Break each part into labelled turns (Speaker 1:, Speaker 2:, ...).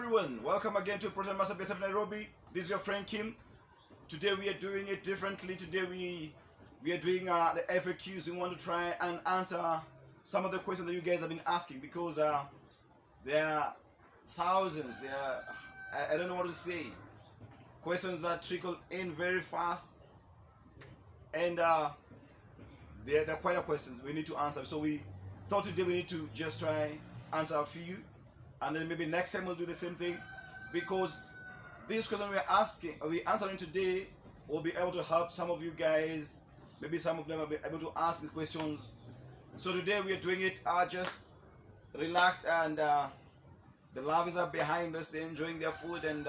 Speaker 1: everyone, welcome again to ProteinMasterbsf Nairobi. This is your friend Kim. Today we are doing it differently. Today we are doing the FAQs. We want to try and answer some of the questions that you guys have been asking because there are thousands. I don't know what to say. Questions that trickle in very fast, and they're quite a questions we need to answer. So we thought today we need to just try answer a few, and then maybe next time we'll do the same thing, because these questions we're answering today will be able to help some of you guys. Maybe some of them will be able to ask these questions. So today we are doing it just relaxed, and the larvae are behind us. They're enjoying their food, and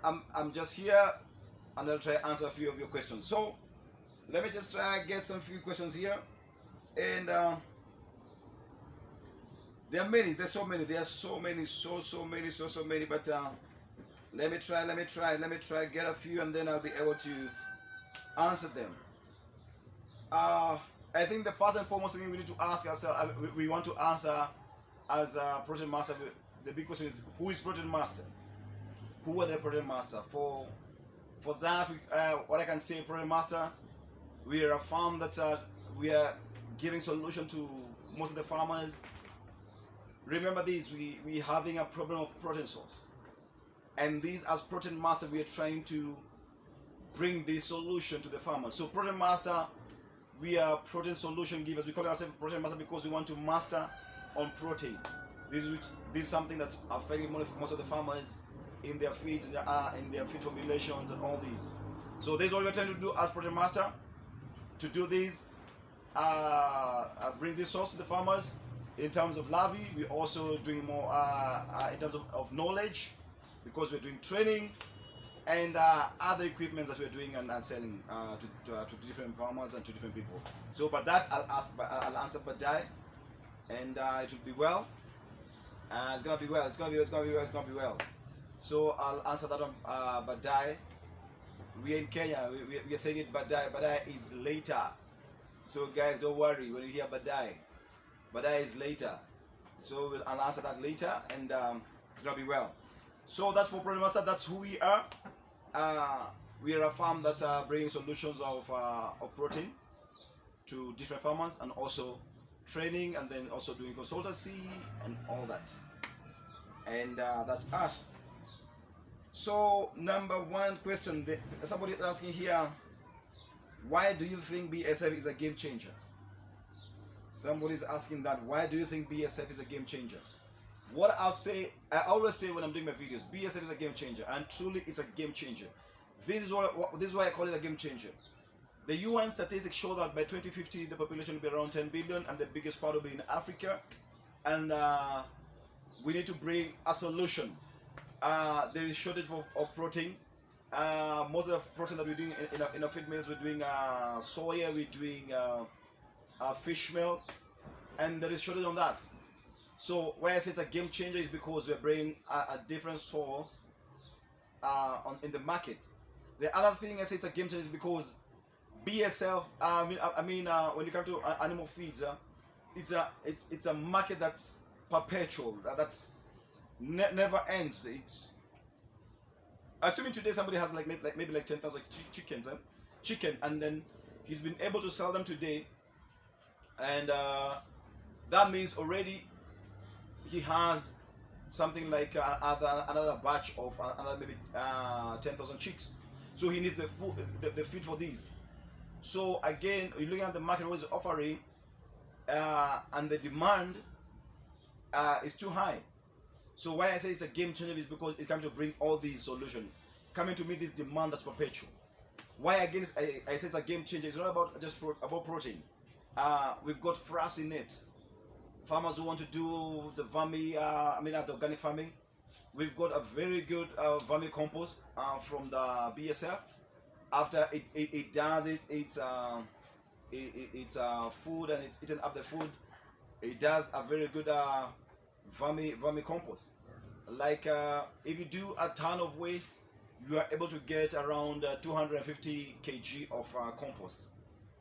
Speaker 1: I'm just here, and I'll try to answer a few of your questions. So let me just try get some few questions here, and there are many. There's so many. There are so many. So many. But let me try get a few, and then I'll be able to answer them. I think the first and foremost thing we need to ask ourselves, we want to answer as a Protein Master. The big question is, who is Protein Master? Who are the Protein Master? For that, what I can say, Protein Master, we are a farm that we are giving solution to most of the farmers. Remember this, we having a problem of protein source, and these as Protein Master we are trying to bring this solution to the farmers. So Protein Master, we are protein solution givers. We call ourselves Protein Master because we want to master on protein. This is something that's affecting most of the farmers in their feeds, in their feed formulations and all these. So this is what we're trying to do as Protein Master, to do this, bring this source to the farmers. In terms of larvae, we're also doing more in terms of knowledge, because we're doing training and other equipment that we're doing and selling to different farmers and to different people. So, but that I'll answer Badai, and it will be well. It's gonna be well. It's gonna be well. So I'll answer that on Badai. We're in Kenya. We're saying it Badai. Badai is later. So guys, don't worry when you hear Badai. But that is later, so I'll answer that later, and it's gonna be well. So that's for Protein Master. That's who we are. We are a farm that's bringing solutions of protein to different farmers, and also training, and then also doing consultancy and all that. And that's us. So number one question, somebody is asking here, why do you think BSF is a game changer? Somebody's asking that, why do you think BSF is a game changer? What I'll say, I always say when I'm doing my videos, BSF is a game changer, and truly it's a game changer. This is why I call it a game changer. The UN statistics show that by 2050 the population will be around 10 billion, and the biggest part will be in Africa. And we need to bring a solution. There is shortage of protein. Most of the protein that we're doing in our feed mills, we're doing soya, we're doing fish meal, and there is shortage on that. So why I say it's a game changer is because we're bringing a different source in the market. The other thing I say it's a game changer is because BSF, when you come to animal feeds, it's a market that's perpetual, that never ends. It's assuming today somebody has maybe 10,000 chicken, and then he's been able to sell them today. And that means already he has something like another batch of another maybe 10,000 chicks. So he needs the food, the feed for these. So again, you're looking at the market, what is offering, and the demand is too high. So why I say it's a game changer is because it's coming to bring all these solutions, coming to meet this demand that's perpetual. Why again I say it's a game changer? It's not about just about protein. We've got frass in it. Farmers who want to do the the organic farming, we've got a very good vermicompost from the BSF. After it does it's food, and it's eaten up the food. It does a very good vermicompost. Like if you do a ton of waste, you are able to get around 250 kg of compost.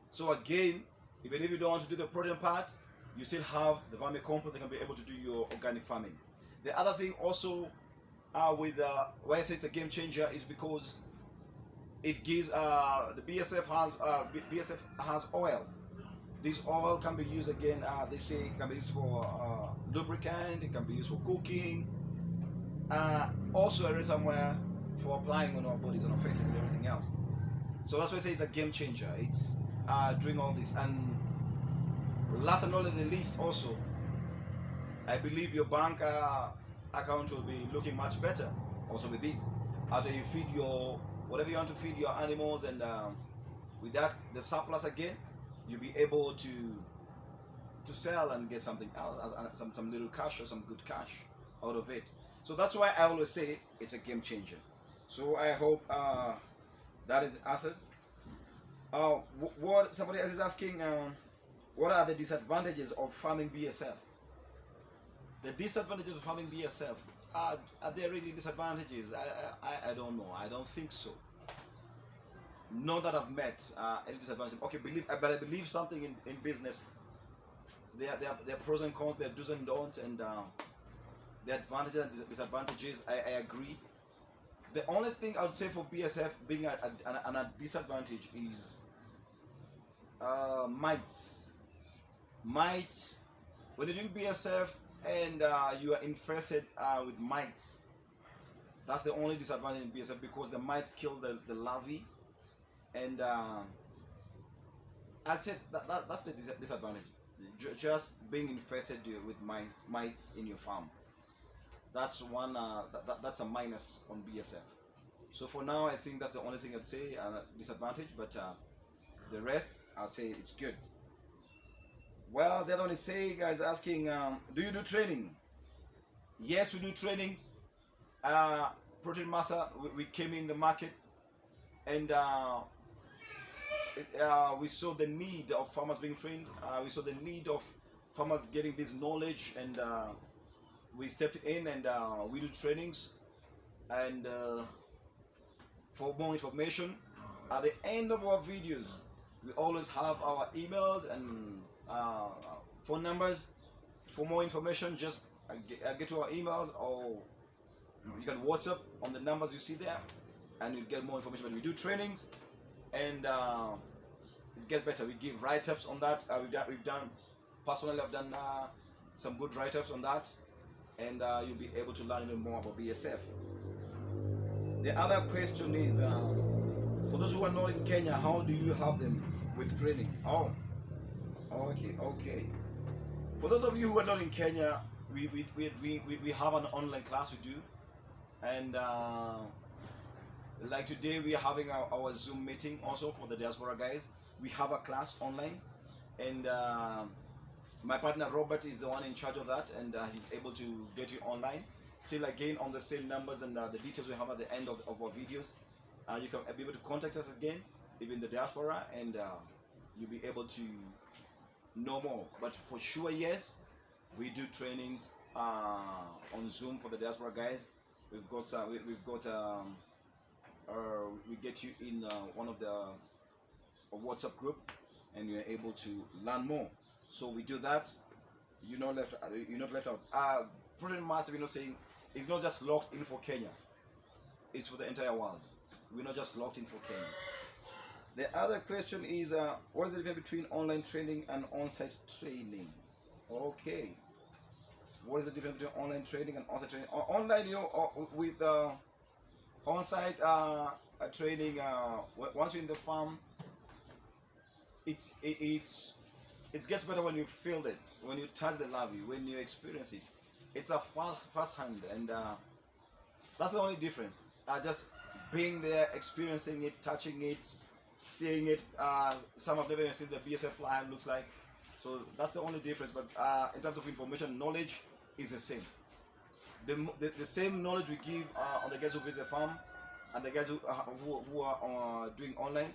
Speaker 1: So again, even if you don't want to do the protein part, you still have the vermicompost that can be able to do your organic farming. The other thing also with why I say it's a game changer is because it gives the BSF has oil. This oil can be used again. They say it can be used for lubricant. It can be used for cooking. Also, I read somewhere for applying on our bodies, on our faces, and everything else. So that's why I say it's a game changer. It's doing all this, and last and not the least, also, I believe your bank account will be looking much better. Also with this, after you feed your whatever you want to feed your animals, and with that, the surplus again, you'll be able to sell and get something else, some little cash or some good cash out of it. So that's why I always say it's a game changer. So I hope that is the answer. What somebody else is asking, what are the disadvantages of farming BSF? The disadvantages of farming BSF, are there really disadvantages? I don't know. I don't think so. Not that I've met any disadvantage. Okay, but I believe something in business. There are pros and cons, there are do's and don'ts, and the advantages and disadvantages, I agree. The only thing I would say for BSF being a disadvantage is mites. Mites, when you're doing BSF and you are infested with mites, that's the only disadvantage in BSF, because the mites kill the larvae, and I'd say that's the disadvantage. Just being infested with mites in your farm. That's one. That's a minus on BSF. So for now, I think that's the only thing I'd say disadvantage. But the rest, I'd say it's good. Well, the other one is saying, guys, asking, do you do training? Yes, we do trainings. Protein Master, we came in the market, and we saw the need of farmers being trained. We saw the need of farmers getting this knowledge, and we stepped in, and we do trainings. And for more information, at the end of our videos, we always have our emails and phone numbers. For more information, just get to our emails, or you can WhatsApp on the numbers you see there, and you get more information. But we do trainings, and it gets better. We give write-ups on that. We've done personally, I've done some good write-ups on that, and you'll be able to learn even more about BSF. The other question is, for those who are not in Kenya, how do you help them with training? Oh, okay. For those of you who are not in Kenya, we have an online class we do, and like today we are having our Zoom meeting also for the diaspora guys. We have a class online, and my partner Robert is the one in charge of that, and he's able to get you online. Still again on the same numbers and the details we have at the end of our videos. You can be able to contact us again, even the diaspora, and you'll be able to know more. But for sure, yes, we do trainings on Zoom for the diaspora guys. We get you in one of the WhatsApp group, and you're able to learn more. So we do that. You're not left out. Protein Master, we're not saying it's not just locked in for Kenya. It's for the entire world. We're not just locked in for Kenya. The other question is, what is the difference between online training and on-site training? Okay. What is the difference between online training and on-site training? Online, with on-site training, once you're in the farm, it gets better when you feel it, when you touch the larvae, when you experience it. It's a first hand, and that's the only difference. Just being there, experiencing it, touching it, seeing it. Some have never even seen the BSF Life looks like. So that's the only difference. But in terms of information, knowledge is the same. The same knowledge we give on the guys who visit the farm and the guys who are doing online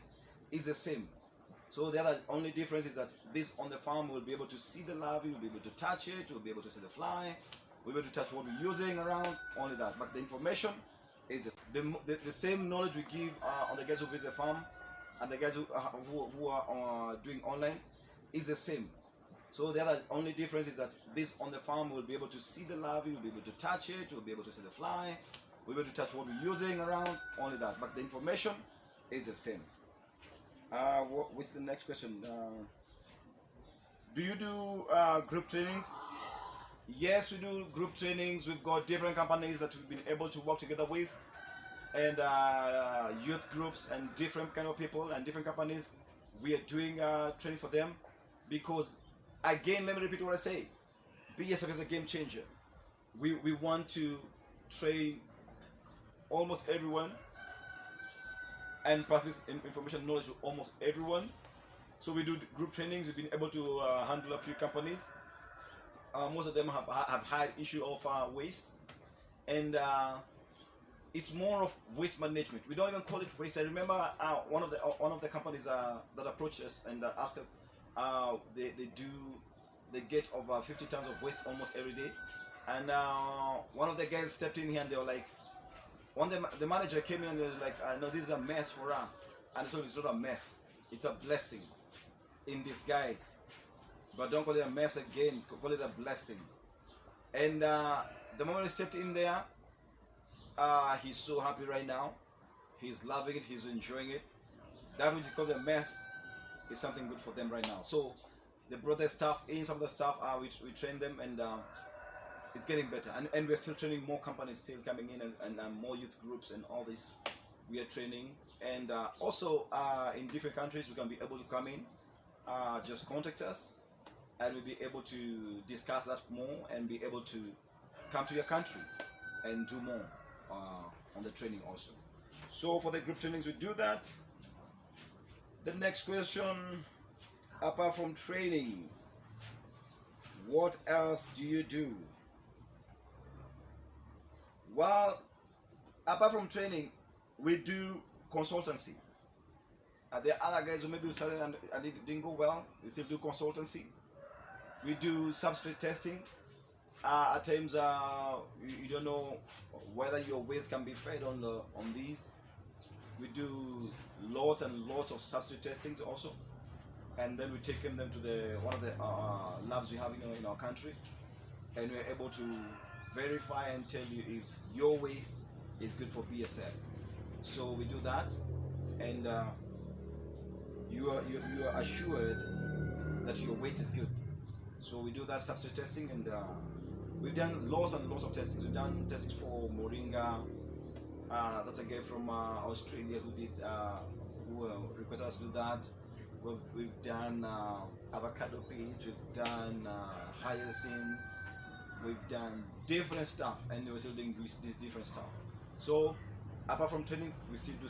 Speaker 1: is the same. So the other only difference is that this on the farm will be able to see the larvae, we'll be able to touch it, we'll be able to see the fly, we'll be able to touch what we're using around, only that. But the information is the same knowledge we give on the guys who visit the farm and the guys who are doing online is the same. So the other only difference is that this on the farm will be able to see the larvae, we'll be able to touch it, we'll be able to see the fly, we'll be able to touch what we're using around, only that. But the information is the same. What's the next question? Do you do group trainings? Yes, we do group trainings. We've got different companies that we've been able to work together with, and youth groups and different kind of people and different companies. We are doing training for them because, again, let me repeat what I say. BSF is a game changer. We want to train almost everyone and pass this information knowledge to almost everyone. So we do group trainings. We've been able to handle a few companies. Most of them have had issue of waste, and it's more of waste management. We don't even call it waste. I remember one of the companies that approached us and asked us, they get over 50 tons of waste almost every day, and one of the guys stepped in here and they were like, the manager came in and was like, no, this is a mess for us. And so it's not a mess, it's a blessing in disguise. But don't call it a mess again, call it a blessing. And the moment he stepped in there, he's so happy right now. He's loving it, he's enjoying it. That which is called a mess is something good for them right now. So they brought their staff in, some of the staff, we train them, and it's getting better. And we're still training more companies, still coming in, and more youth groups and all this. We are training. And also in different countries, we can be able to come in, just contact us, and we'll be able to discuss that more and be able to come to your country and do more on the training also. So for the group trainings, we do that. The next question, apart from training, what else do you do? Well, apart from training, we do consultancy. There are other guys who maybe started and it didn't go well. We still do consultancy. We do substrate testing. At times, you don't know whether your waste can be fed on these. We do lots and lots of substrate testings also, and then we take them to one of the labs we have in our country, and we're able to verify and tell you if your waste is good for BSF. So we do that, and you are assured that your waste is good. So we do that substrate testing, and we've done lots and lots of testings. We've done testings for moringa. That's a guy from Australia who requested us to do that. We've done avocado paste. We've done hyacinth. We've done different stuff, and we're still doing this different stuff. So apart from training, we still do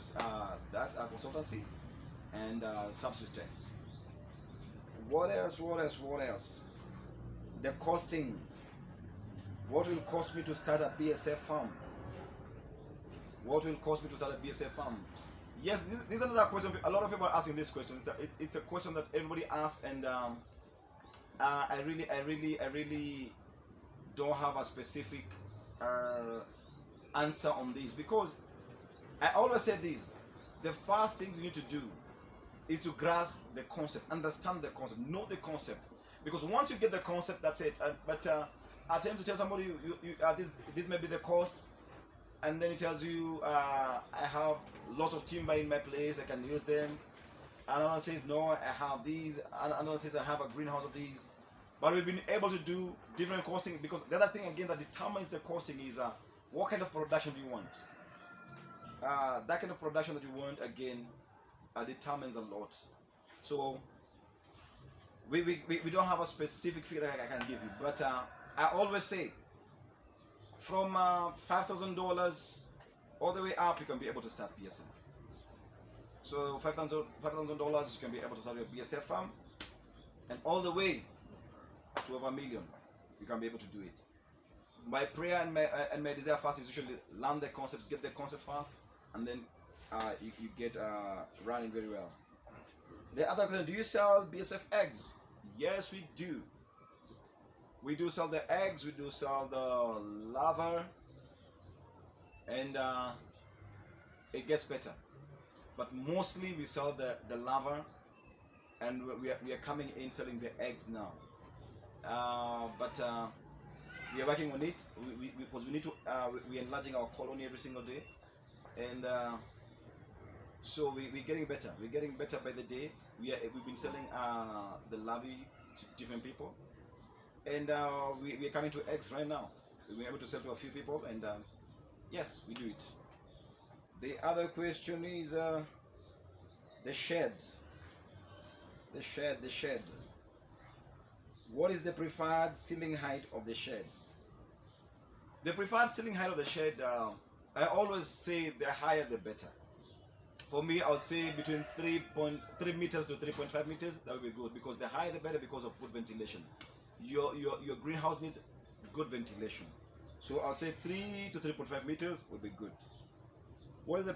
Speaker 1: that consultancy and substrate tests. What else? The costing. What will cost me to start a BSF farm? What will cost me to start a BSF farm? Yes, this is another question. A lot of people are asking this question. It's a question that everybody asks, and I really don't have a specific answer on this, because I always say this: the first things you need to do is to grasp the concept, understand the concept, know the concept. Because once you get the concept, that's it. But I tend to tell somebody, this may be the cost, and then it tells you, I have lots of timber in my place, I can use them. Another says, no, I have these. Another says, I have a greenhouse of these. But we've been able to do different costing, because the other thing again that determines the costing is what kind of production do you want. That kind of production that you want, again, determines a lot. So we don't have a specific figure that I can give you, but I always say from $5,000 all the way up, you can be able to start BSF. So $5,000 you can be able to start your BSF farm, and all the way to over $1 million, you can be able to do it. My prayer and my desire first is usually learn the concept, get the concept first, and then you get running very well. The other question: do you sell BSF eggs? Yes, we do. We do sell the eggs. We do sell the larvae, and it gets better. But mostly we sell the larvae, and we are coming in selling the eggs now. but we are working on it. Because we need to. We're enlarging our colony every single day, and so we're getting better. We're getting better by the day. We've been selling the larvae to different people, and we're coming to eggs right now. We're able to sell to a few people, and yes, we do it. The other question is the shed. The shed. What is the preferred ceiling height of the shed? The preferred ceiling height of the shed, I always say the higher the better. For me, I would say between 3.3 meters to 3.5 meters, that would be good, because the higher the better because of good ventilation. Your greenhouse needs good ventilation. So I would say 3 to 3.5 meters would be good. What is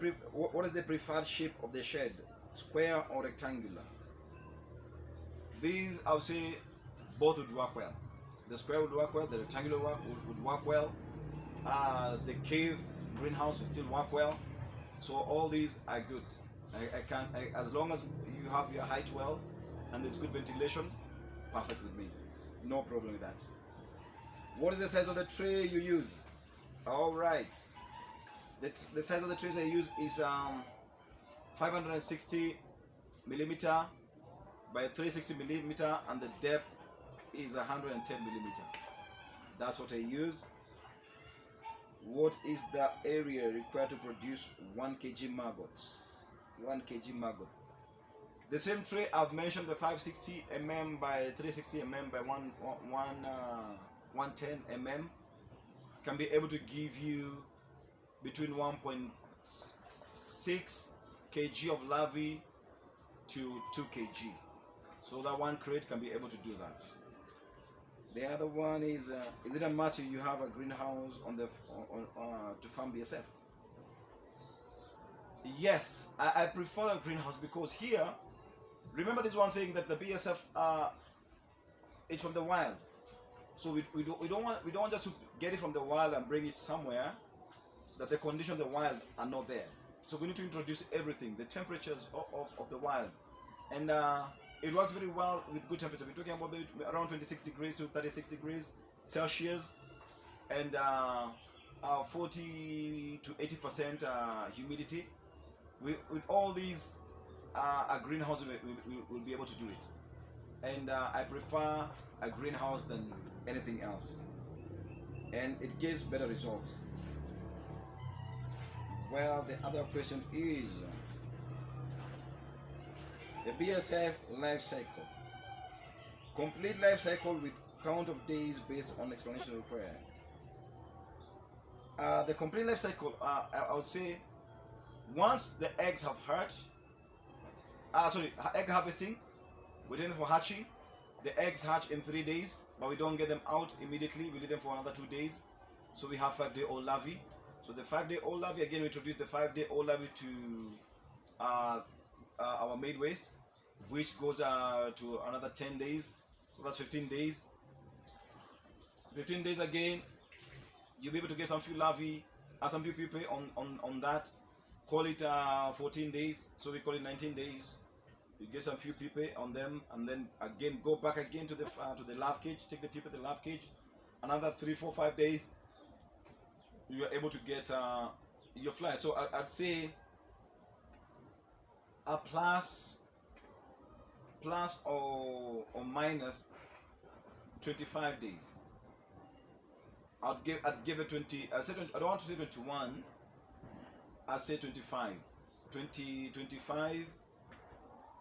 Speaker 1: the preferred shape of the shed? Square or rectangular? These, I would say, both would work well. The square would work well, the rectangular would work well, the cave greenhouse would still work well. So all these are good. As long as you have your height well and there's good ventilation, perfect with me. No problem with that. What is the size of the tray you use? All right. The size of the trays I use is 560 millimeter by 360 millimeter, and the depth is 110 millimeter. That's what I use. What is the area required to produce 1 kg maggots? 1 kg maggot. The same tray I've mentioned, the 560 mm by 360 mm by 110 mm, can be able to give you between 1.6 kg of larvae to 2 kg. So that one crate can be able to do that. The other one is it a must you have a greenhouse to farm BSF? Yes, I prefer a greenhouse, because here, remember this one thing, that the BSF it's from the wild. So we don't want just to get it from the wild and bring it somewhere that the conditions of the wild are not there. So we need to introduce everything, the temperatures of the wild, and it works very well with good temperature. We're talking about around 26 degrees to 36 degrees Celsius, and 40 to 80% humidity. With all these, a greenhouse will be able to do it. And I prefer a greenhouse than anything else, and it gives better results. Well, the other question is the BSF life cycle. Complete life cycle with count of days based on explanation required. The complete life cycle, I would say, once the eggs have hatched, egg harvesting, we wait for hatching. The eggs hatch in 3 days, but we don't get them out immediately. We leave them for another 2 days. So we have 5-day-old larvae. So the 5-day-old larvae, again, we introduce the 5-day-old larvae to our made waste, which goes to another 10 days. So that's 15 days. 15 days again, you'll be able to get some few larvae, some few people on that. Call it 14 days, so we call it 19 days. You get some few people on them, and then again go back again to the larve cage. Take the people to the larve cage. Another 3, 4, 5 days, you are able to get your fly. So I'd say a plus or minus 25 days. I'd give it 20. I don't want to say 21. I say 25. 25.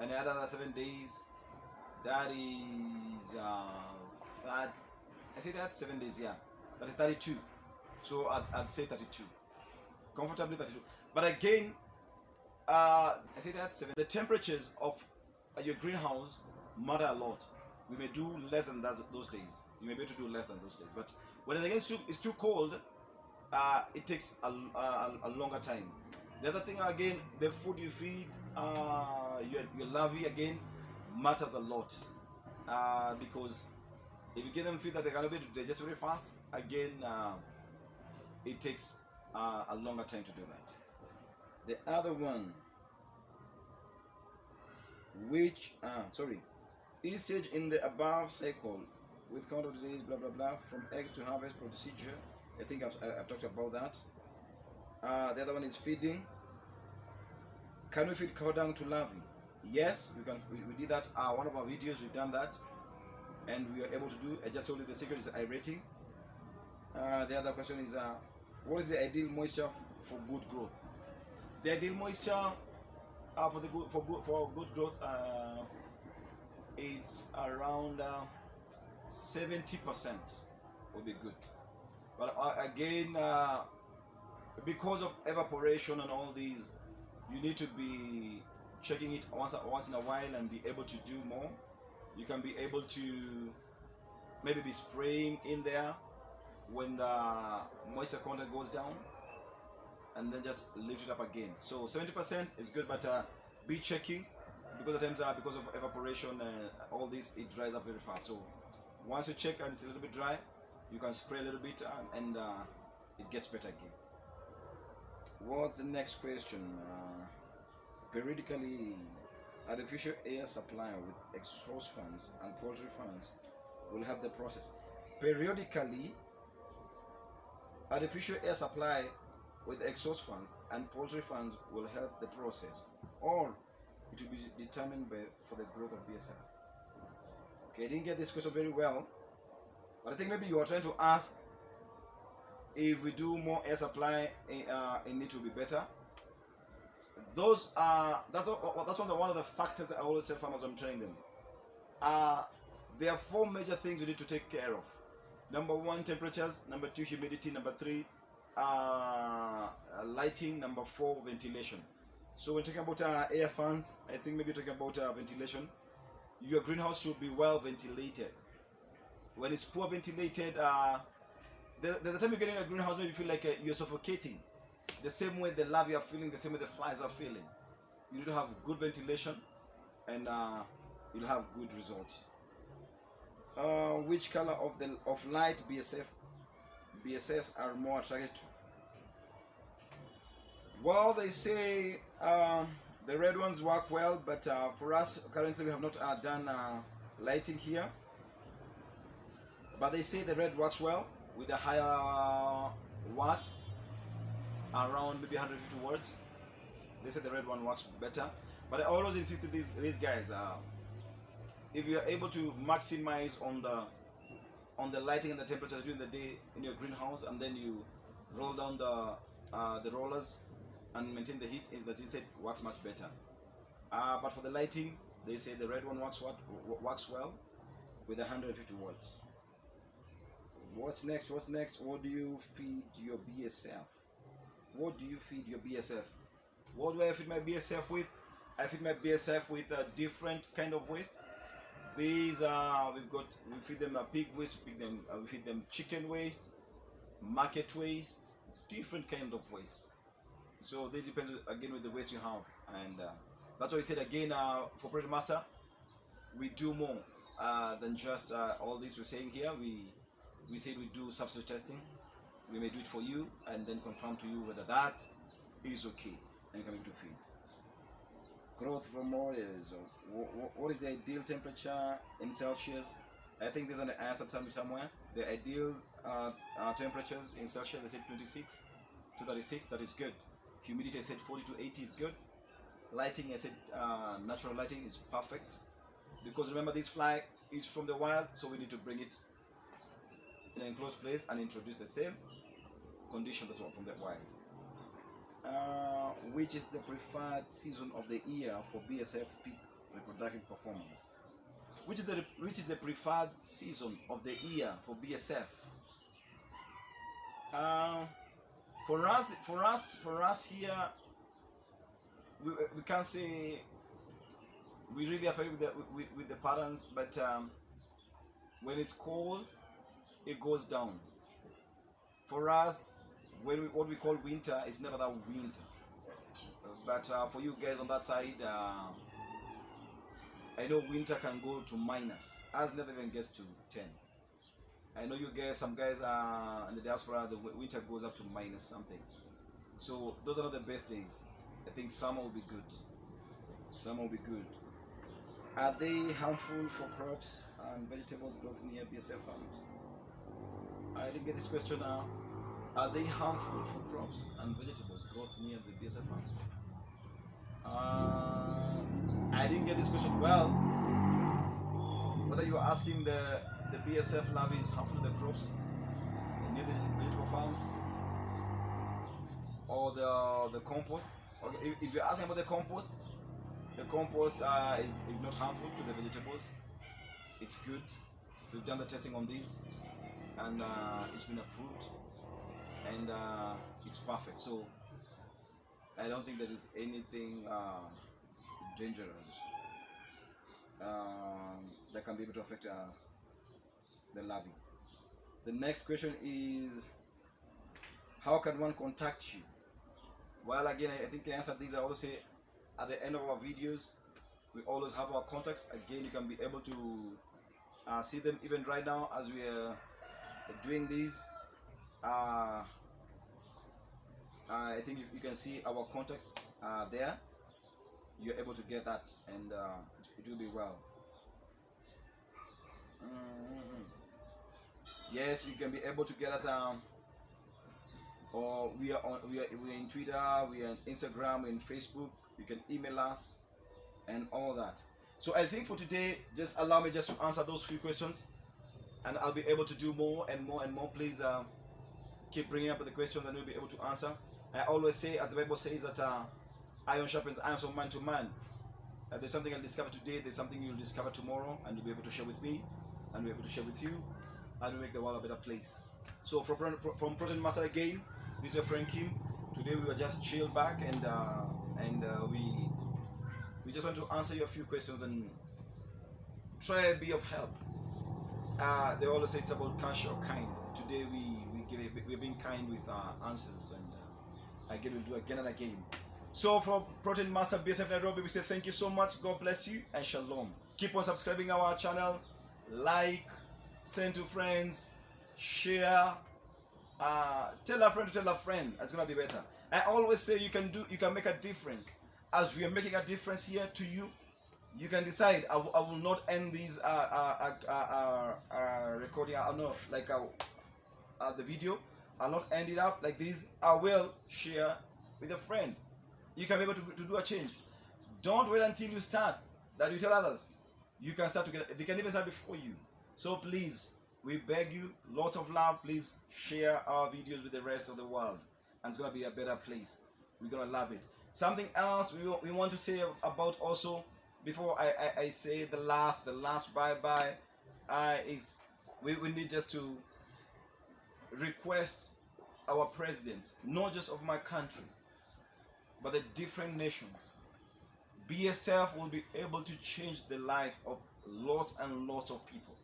Speaker 1: And the other 7 days, that is I say that's 7 days, yeah. That is 32. So I'd say 32. Comfortably 32. But again, I say that's 7. The temperatures of your greenhouse matter a lot. We may do less than those days. You may be able to do less than those days. But when it's too cold, it takes a longer time. The other thing, again, the food you feed your larvae, again, matters a lot, because if you give them food that they can be able to digest very fast, again, it takes a longer time to do that. The other one, each stage in the above cycle with count of the days, blah blah blah, from eggs to harvest procedure. I think I've talked about that. The other one is feeding. Can we feed cow dung to larvae? Yes, we can. We did that. One of our videos, we've done that, and we are able to do. I just told you the secret is aerating. The other question is, what is the ideal moisture for good growth? The ideal moisture for good growth, it's around 70% will be good. But again, because of evaporation and all these, you need to be checking it once in a while and be able to do more. You can be able to maybe be spraying in there when the moisture content goes down, and then just lift it up again. So 70% is good, but be checking, because at times because of evaporation and all this, it dries up very fast. So once you check and it's a little bit dry, you can spray a little bit and it gets better again. What's the next question? Periodically, artificial air supply with exhaust fans and poultry fans will help the process. Periodically, artificial air supply with exhaust fans and poultry fans will help the process, or it will be determined for the growth of BSF. Okay, I didn't get this question very well, but I think maybe you are trying to ask if we do more air supply, it will be better. That's one of the factors that I always tell farmers when I'm training them. There are 4 major things you need to take care of. Number 1, temperatures. Number 2, humidity. Number 3, lighting. Number 4, ventilation. So when talking about air fans, I think maybe talking about ventilation. Your greenhouse should be well ventilated. When it's poor ventilated, there's a time you get in a greenhouse where you feel like you're suffocating. The same way the larvae are feeling, the same way the flies are feeling. You need to have good ventilation, and you'll have good results. Which color of light BSFs are more attracted to? Well, they say the red ones work well, but for us currently we have not done lighting here. But they say the red works well with the higher watts, around maybe 150 watts. They say the red one works better. But I always insist to these guys, if you are able to maximize on the lighting and the temperature during the day in your greenhouse, and then you roll down the rollers and maintain the heat that's inside, works much better. But for the lighting, they say the red one works well with 150 watts. What's next? What do you feed your BSF? What do you feed your BSF? What do I feed my BSF with? I feed my BSF with a different kind of waste. These we feed them pig waste, we feed them chicken waste, market waste, different kind of waste. So this depends again with the waste you have, and that's why we said again for ProteinMaster, we do more than just all this we're saying here. We said we do substrate testing. We may do it for you and then confirm to you whether that is okay and you can make to feed. Growth from models. What is the ideal temperature in Celsius? I think there's an answer somewhere. The ideal temperatures in Celsius, I said 26 to 36, that is good. Humidity, I said 40 to 80 is good. Lighting, I said natural lighting is perfect. Because remember, this fly is from the wild, so we need to bring it in an enclosed place and introduce the same condition that's from the wild. Which is the preferred season of the year for BSF peak reproductive performance? Which is the preferred season of the year for BSF? For us here, we can't say we really affect with the patterns, but when it's cold, it goes down. For us, what we call winter is never that winter. But for you guys on that side, I know winter can go to minus. Ours never even gets to 10. I know you guys, some guys in the diaspora, the winter goes up to minus something. So those are not the best days. I think summer will be good. Summer will be good. Are they harmful for crops? and vegetables growth near BSF farms. I didn't get this question now. Are they harmful for crops and vegetables growth near the BSF farms? I didn't get this question well. Whether you are asking the BSF larvae is harmful to the crops near the vegetable farms or the compost. Okay, if you're asking about the compost is not harmful to the vegetables. It's good. We've done the testing on these, and it's been approved, and it's perfect. So I don't think there is anything dangerous that can be able to affect the larvae. The next question is, how can one contact you? Well, again, I think I answered these. I also say at the end of our videos, we always have our contacts. Again, you can be able to see them even right now as we are doing these. I think you can see our contacts there. You're able to get that, and it will be well. Yes, you can be able to get us or we are in Twitter, we are on Instagram, we're in Facebook. You can email us and all that. So I think for today, just allow me just to answer those few questions, and I'll be able to do more and more and more. Please keep bringing up the questions, and we'll be able to answer. I always say, as the Bible says, that iron sharpens iron, so man to man. There's something I'll discover today, there's something you'll discover tomorrow, and you'll be able to share with me, and we'll be able to share with you, and we'll make the world a better place. So from Protein Master again, this is your friend Kim. Today we were just chilled back, and we just want to answer your few questions and try to be of help. They always say it's about cash or kind. Today we're being kind with our answers, and again we'll do again and again. So from Protein Master BSF Nairobi, we say thank you so much. God bless you and shalom. Keep on subscribing our channel, like, send to friends, share, tell a friend to tell a friend. It's gonna be better. I always say you can make a difference. As we are making a difference here to you, you can decide. I will not end these recording. I know, like the video. I'll not end it up like this. I will share with a friend. You can be able to do a change. Don't wait until you start that you tell others. You can start together. They can even start before you. So please, we beg you, lots of love. Please share our videos with the rest of the world, and it's gonna be a better place. We're gonna love it. Something else we want to say about also before I say the last bye is we need just to request our president, not just of my country, but the different nations. BSF will be able to change the life of lots and lots of people.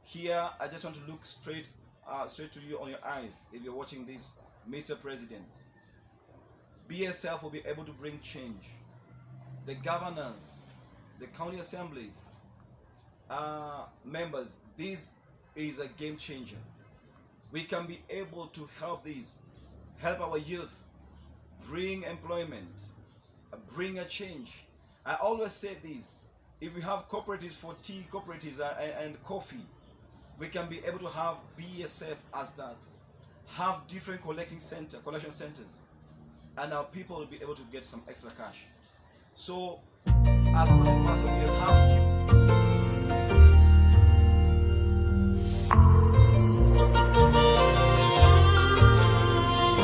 Speaker 1: Here, I just want to look straight to you on your eyes. If you're watching this, Mr. President, BSF will be able to bring change. The governors, the county assemblies, members, this is a game changer. We can be able to help our youth, bring employment, bring a change. I always say this: if we have cooperatives for tea, cooperatives and coffee, we can be able to have BSF as that. Have different collection centers, and our people will be able to get some extra cash. So, as Protein Master, we are